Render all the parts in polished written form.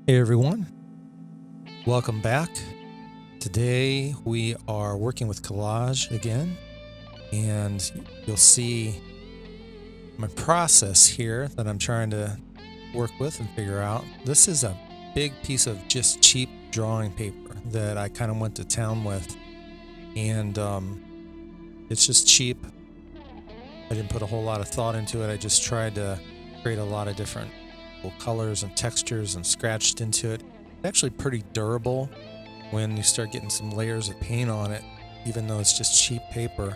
Hey everyone, welcome back. Today we are working with Collage again, and you'll see my process here that I'm trying to work with and figure out. This is a big piece of just cheap drawing paper that I kind of went to town with, and it's just cheap. I didn't put a whole lot of thought into it. I just tried to create a lot of different colors and textures and scratched into it. It's actually pretty durable when you start getting some layers of paint on it, even though it's just cheap paper,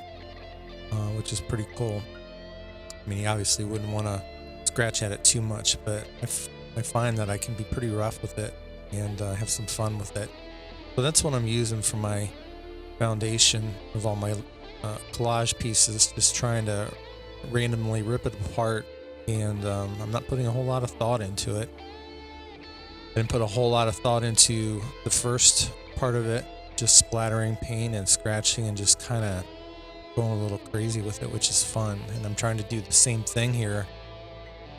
which is pretty cool. I mean, you obviously wouldn't want to scratch at it too much, but I find that I can be pretty rough with it and have some fun with it. So that's what I'm using for my foundation of all my collage pieces, just trying to randomly rip it apart, and I'm not putting a whole lot of thought into it. I didn't put a whole lot of thought into the first part of it, just splattering paint and scratching and just kind of going a little crazy with it, which is fun. And I'm trying to do the same thing here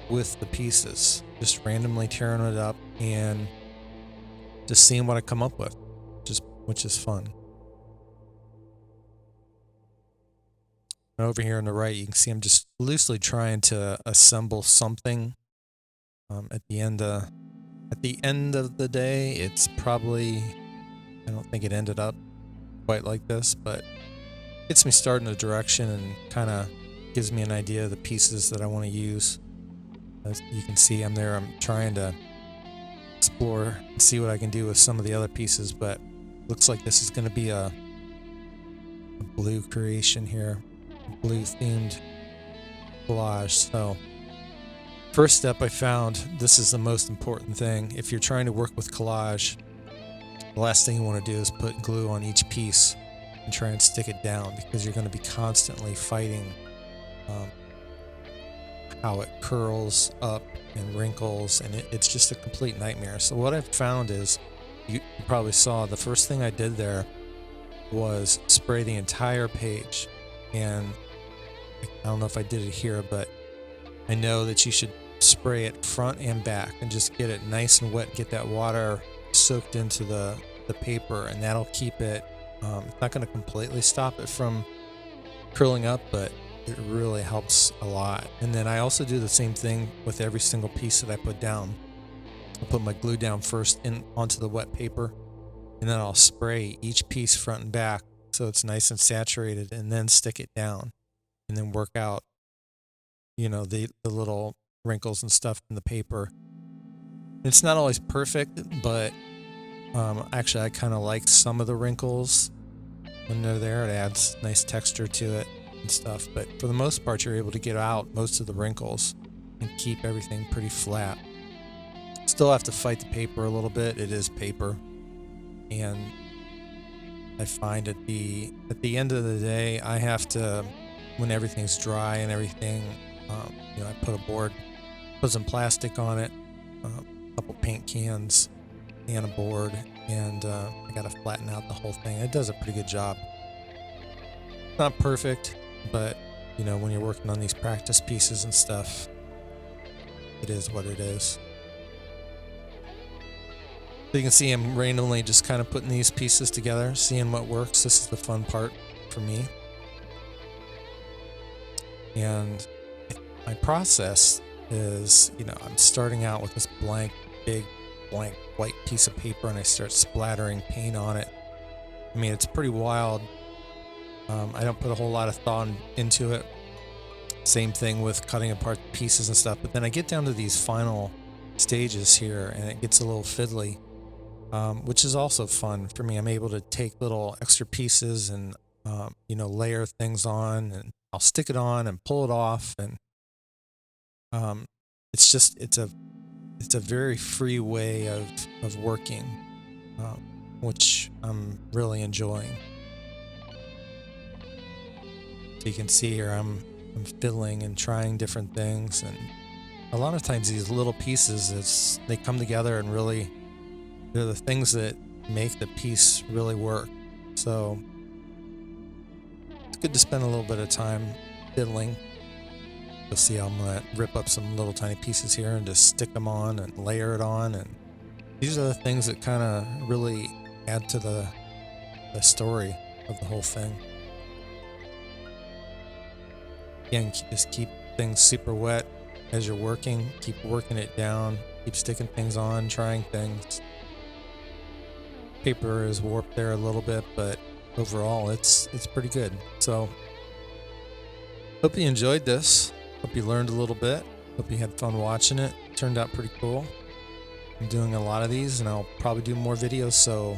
with the pieces, just randomly tearing it up and just seeing what I come up with, which is fun. And over here on the right, you can see I'm just loosely trying to assemble something. At the end of the day, it's probably, I don't think it ended up quite like this, but gets me started in a direction and kind of gives me an idea of the pieces that I want to use. As you can see, I'm trying to explore and see what I can do with some of the other pieces, but looks like this is going to be a blue creation here, a blue themed collage. So first step, I found this is the most important thing. If you're trying to work with collage, the last thing you want to do is put glue on each piece and try and stick it down, because you're going to be constantly fighting how it curls up and wrinkles, and it's just a complete nightmare. So what I've found is, you probably saw, the first thing I did there was spray the entire page, and I don't know if I did it here, but I know that you should spray it front and back and just get it nice and wet, get that water soaked into the paper, and that'll keep it, it's not going to completely stop it from curling up, but it really helps a lot. And then I also do the same thing with every single piece that I put down. I'll put my glue down first onto the wet paper, and then I'll spray each piece front and back so it's nice and saturated, and then stick it down and then work out, the little wrinkles and stuff in the paper. It's not always perfect, but actually I kind of like some of the wrinkles when they're there. It adds nice texture to it and stuff, but for the most part you're able to get out most of the wrinkles and keep everything pretty flat. Still have to fight the paper a little bit. It is paper, and I find at the end of the day, I have to, when everything's dry and everything, I put some plastic on it, a couple paint cans and a board, and I got to flatten out the whole thing. It does a pretty good job. Not perfect, but when you're working on these practice pieces and stuff, it is what it is. So you can see I'm randomly just kind of putting these pieces together, seeing what works. This is the fun part for me. And my process is, I'm starting out with this big blank white piece of paper, and I start splattering paint on it. I mean, it's pretty wild. I don't put a whole lot of thought into it. Same thing with cutting apart the pieces and stuff. But then I get down to these final stages here, and it gets a little fiddly, which is also fun for me. I'm able to take little extra pieces and, layer things on, and I'll stick it on and pull it off. And it's a very free way of working, which I'm really enjoying. So you can see here I'm fiddling and trying different things, and a lot of times these little pieces, they come together and really, they're the things that make the piece really work. So it's good to spend a little bit of time fiddling. You'll see I'm going to rip up some little tiny pieces here and just stick them on and layer it on, and these are the things that kind of really add to the story of the whole thing. Again, just keep things super wet as you're working. Keep working it down. Keep sticking things on, trying things. Paper is warped there a little bit, but overall it's pretty good. So hope you enjoyed this. Hope you learned a little bit. Hope you had fun watching it. Turned out pretty cool. I'm doing a lot of these, and I'll probably do more videos, so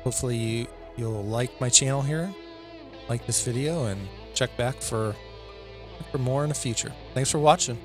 hopefully you'll like my channel here, like this video, and check back for more in the future. Thanks for watching.